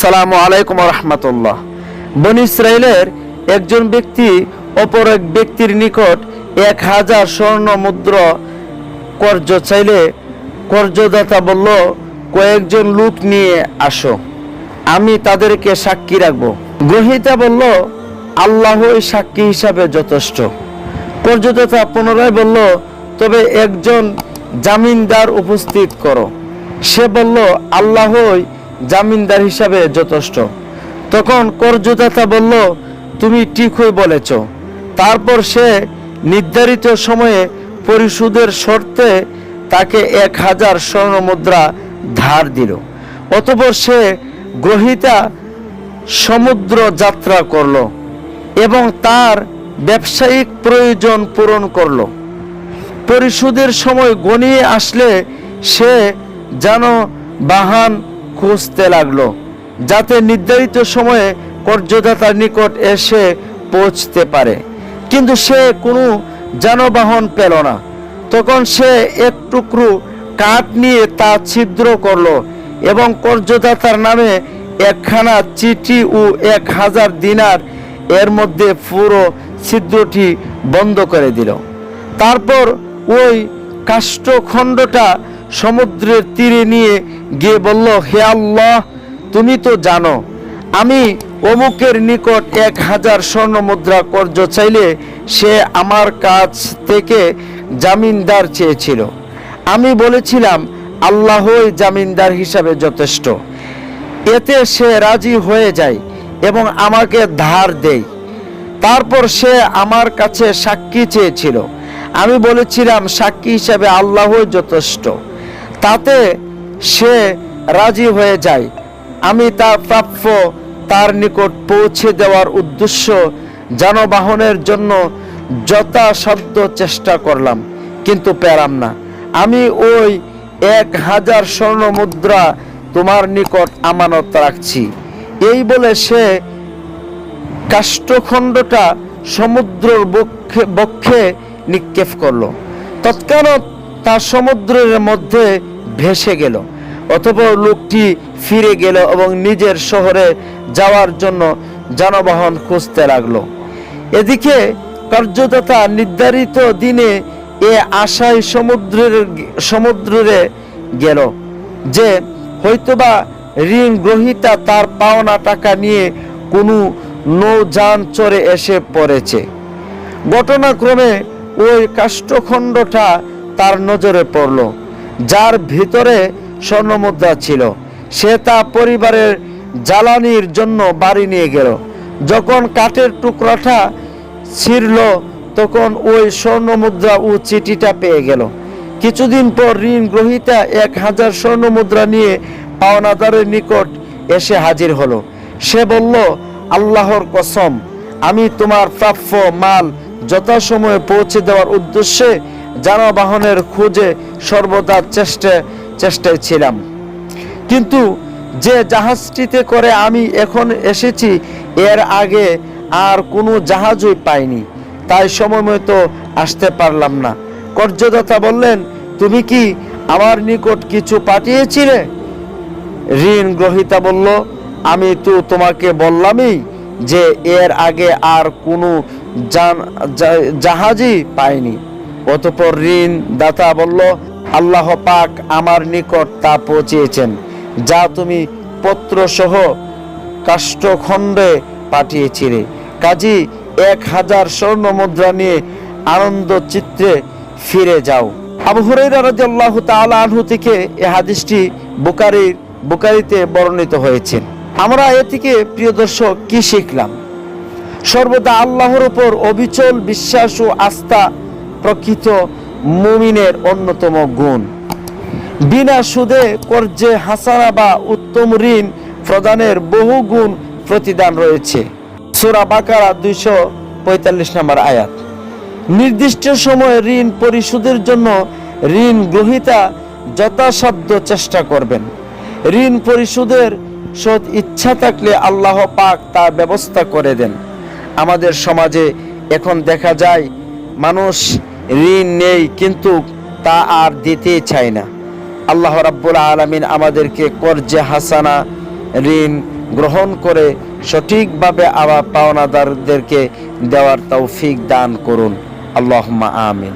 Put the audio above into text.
আসসালামু আলাইকুম রহমতুল্লাহ। বনী ইসরাইলের একজন ব্যক্তি অপর এক ব্যক্তির নিকট 1000 স্বর্ণ মুদ্রা কর্জ চাইলে কর্জদাতা বলল, কয়েকজন লোক নিয়ে আসো, আমি তাদেরকে সাক্ষী রাখবো। গ্রহীতা বলল, আল্লাহই সাক্ষী হিসাবে যথেষ্ট। কর্জদাতা পুনরায় বলল, তবে একজন জামিনদার উপস্থিত করো। সে বলল, আল্লাহই জামিনদার হিসাবে যথেষ্ট। তখন কর্জদাতা বলল, তুমি ঠিকই বলেছ। তারপর সে নির্ধারিত সময়ে পরিশোধের শর্তে তাকে 1000 স্বর্ণ মুদ্রা ধার দিল। অতঃপর সে গ্রহীতা সমুদ্র যাত্রা করল এবং তার ব্যবসায়িক প্রয়োজন পূরণ করল। পরিশোধের সময় গণিয়ে আসলে সে যানবাহন খুঁজতে লাগলো, যাতে নির্ধারিত সময়ে কর্জদাতার নিকট এসে পৌঁছতে পারে। কিন্তু সে কোনো যানবাহন পেল না। তখন সে এক টুকরো কাঠ নিয়ে তা ছিদ্র করলো এবং কর্জদাতার নামে একখানা চিঠি ও 1000 দিনার এর মধ্যে পুরো ছিদ্রটি বন্ধ করে দিল। তারপর ওই কাষ্ঠখণ্ডটা সমুদ্রের তীরে নিয়ে গিয়ে বলল, হে আল্লাহ, তুমি তো জানো আমি অমুকের নিকট 1000 স্বর্ণ মুদ্রা কর্জ চাইলে সে আমার কাছ থেকে জামিনদার চেয়েছিল। আমি বলেছিলাম, আল্লাহই জামিনদার হিসাবে যথেষ্ট। এতে সে রাজি হয়ে যায় এবং আমাকে ধার দেয়। তারপর সে আমার কাছে সাক্ষী চেয়েছিল। আমি বলেছিলাম, সাক্ষী হিসাবে আল্লাহই যথেষ্ট। তাতে সে রাজি হয়ে যায়। আমি তার প্রাপ্য তার নিকট পৌঁছে দেওয়ার উদ্দেশ্য যানবাহনের জন্য যথাসাধ্য চেষ্টা করলাম, কিন্তু পেলাম না। আমি ওই 1000 স্বর্ণ মুদ্রা তোমার নিকট আমানত রাখছি। এই বলে সে কাষ্ঠখণ্ডটা সমুদ্রের বক্ষে নিক্ষেপ করলো। তৎক্ষণাৎ তা সমুদ্রের মধ্যে ভেসে গেল। অতঃপর লোকটি ফিরে গেল এবং নিজের শহরে যাওয়ার জন্য যানবাহন খুঁজতে লাগলো। এদিকে কর্জদাতা নির্ধারিত দিনে এ আশায় সমুদ্রে গেল যে হয়তোবা ঋণ গ্রহীতা তার পাওনা টাকা নিয়ে কোনো নৌযান চড়ে এসে পড়েছে। ঘটনাক্রমে ওই কাষ্ঠখণ্ডটা তার নজরে পড়ল, যার ভিতরে স্বর্ণমুদ্রা ছিল। সে তা পরিবারের জ্বালানির জন্য বাড়ি নিয়ে গেল। যখন কাঠের টুকরাটা ছিঁড়ল, তখন ওই স্বর্ণমুদ্রা ও চিঠিটা পেয়ে গেল। কিছুদিন পর ঋণ গ্রহীতা 1000 স্বর্ণমুদ্রা নিয়ে পাওনাদারের নিকট এসে হাজির হলো। সে বলল, আল্লাহর কসম, আমি তোমার প্রাপ্য মাল যথাসময়ে পৌঁছে দেওয়ার উদ্দেশ্যে যানবাহনের খোঁজে সর্বদা চেষ্টায় ছিলাম, কিন্তু যে জাহাজটিতে করে আমি এখন এসেছি এর আগে আর কোনো জাহাজই পাইনি, তাই সময়মতো আসতে পারলাম না। কর্জদাতা বললেন, তুমি কি আমার নিকট কিছু পাঠিয়েছিলে? ঋণ গ্রহীতা বলল, আমি তো তোমাকে বললামই যে এর আগে আর কোনো জাহাজই পাইনি। অতঃপর ঋণ দাতা বলল, আল্লাহ পাক আমার নিকট তা পৌঁছিয়েছেন, যা তুমি পত্র সহ কাষ্ঠখণ্ডে পাঠিয়েছিলে। কাজী 1000 স্বর্ণ মুদ্রা নিয়ে আনন্দ চিত্রে ফিরে যাও। আবু হুরায়রা রাদিয়াল্লাহু তাআলা আনহু থেকে এই হাদিসটি বুখারীতে বর্ণিত হয়েছে। আমরা এ থেকে প্রিয় দর্শক কি শিখলাম? সর্বদা আল্লাহর উপর অবিচল বিশ্বাস ও আস্থা প্রকৃত মুমিনের অন্যতম গুণ। বিনা সুদে কর্জে হাসানা বা উত্তম ঋণ প্রদানের বহু গুণ প্রতিদান রয়েছে। সূরা বাকারা 245 নম্বর আয়াত। নির্দিষ্ট সময়ে ঋণ পরিশোধের জন্য ঋণ গ্রহীতা যথাসাধ্য চেষ্টা করবেন। ঋণ পরিশোধের সৎ ইচ্ছা থাকলে আল্লাহ পাক তার ব্যবস্থা করে দেন। আমাদের সমাজে এখন দেখা যায় মানুষ ঋণ নেই, কিন্তু তা আর দিতে চায় না। আল্লাহ রাব্বুল আলামিন আমাদেরকে কর্জে হাসানা ঋণ গ্রহণ করে সঠিকভাবে আবার পাওনাদারদেরকে দেওয়ার তৌফিক দান করুন। আল্লাহুম্মা আমিন।